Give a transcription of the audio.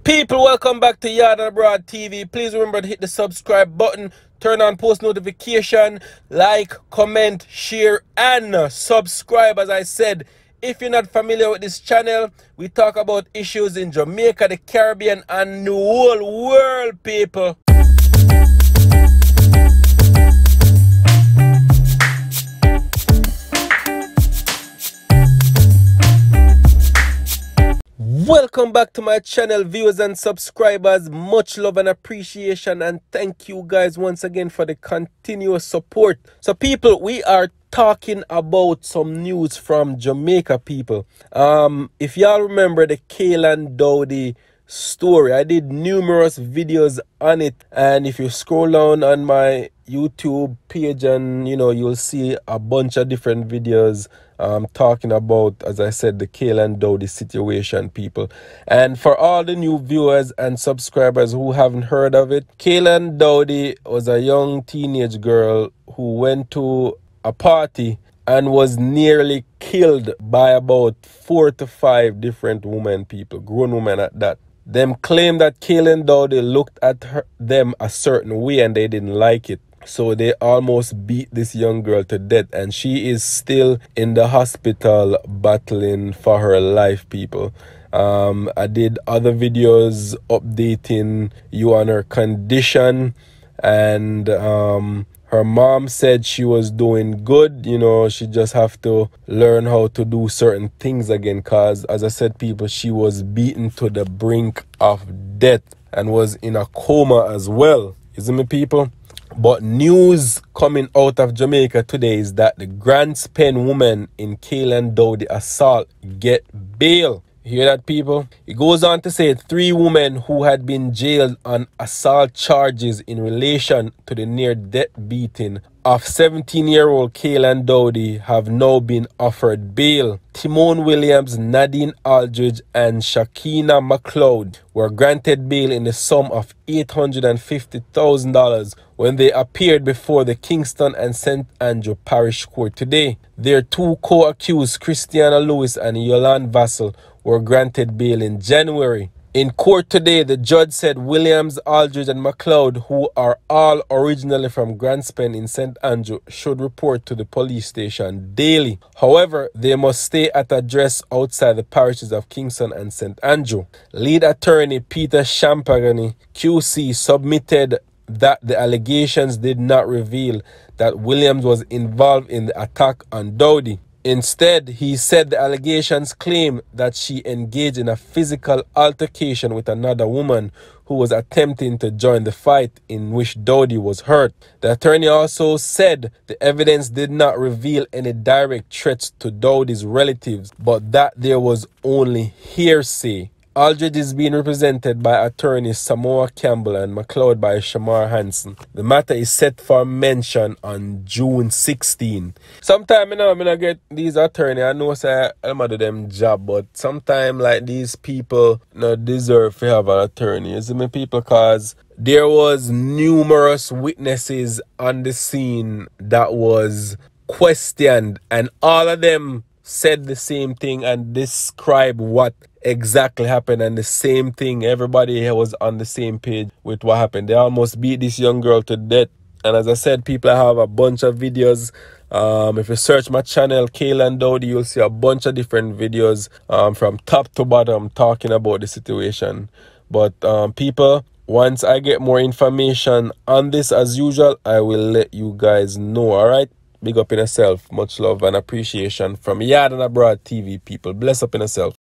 People, welcome back to Yard and Abroad TV. Please remember to hit the subscribe button, turn on post notification, like, comment, share, and subscribe. As I said, if you're not familiar with this channel, we talk about issues in Jamaica, the Caribbean, and the whole world, people. Welcome back to my channel, viewers and subscribers. Much love and appreciation, and thank you guys once again for the continuous support. So people, we are talking about some news from Jamaica, people. If y'all remember the Kaylan Dowdie story, I did numerous videos on it, and if you scroll down on my YouTube page, and you'll see a bunch of different videos talking about, as I said, the Kaylan Dowdie situation, people. And for all the new viewers and subscribers who haven't heard of it, Kaylan Dowdie was a young teenage girl who went to a party and was nearly killed by about 4 to 5 different women, people, grown women at that. Them claim that Kaylan Dowdie looked at them a certain way and they didn't like it. So they almost beat this young girl to death, and she is still in the hospital battling for her life, people. I did other videos updating you on her condition, and her mom said she was doing good. She just have to learn how to do certain things again, because as I said, people, she was beaten to the brink of death and was in a coma as well. Isn't me, people? But news coming out of Jamaica today is that the Grand Spen woman in Kaylan Dowdie assault get bail. You hear that, people? It goes on to say 3 women who had been jailed on assault charges in relation to the near-death beating of 17-year-old Kaylan Dowdie have now been offered bail. Timon Williams, Nadine Aldridge, and Shakina McLeod were granted bail in the sum of $850,000 when they appeared before the Kingston and St. Andrew Parish Court today. Their 2 co-accused, Christiana Lewis and Yolande Vassell, were granted bail in January. In court today, the judge said Williams, Aldridge, and McLeod, who are all originally from Grand Spen in St. Andrew, should report to the police station daily. However, they must stay at a address outside the parishes of Kingston and St. Andrew. Lead attorney Peter Champagne, QC, submitted that the allegations did not reveal that Williams was involved in the attack on Dowdie. Instead, he said the allegations claim that she engaged in a physical altercation with another woman who was attempting to join the fight in which Dowdie was hurt. The attorney also said the evidence did not reveal any direct threats to Dowdie's relatives, but that there was only hearsay. Aldridge is being represented by attorneys Samoa Campbell and McLeod by Shamar Hansen. The matter is set for mention on June 16. Sometimes, I get these attorneys, I know say I'm do them job, but sometimes like these people deserve to have an attorney. You see me, people, because there was numerous witnesses on the scene that was questioned, and all of them said the same thing and described what exactly happened, and the same thing. Everybody was on the same page with what happened. They almost beat this young girl to death. And as I said, people, I have a bunch of videos. If you search my channel, Kaylan Dowdie, you'll see a bunch of different videos from top to bottom talking about the situation. But people, once I get more information on this, as usual, I will let you guys know. All right? Big up in yourself. Much love and appreciation from Yard and Abroad TV, people. Bless up in yourself.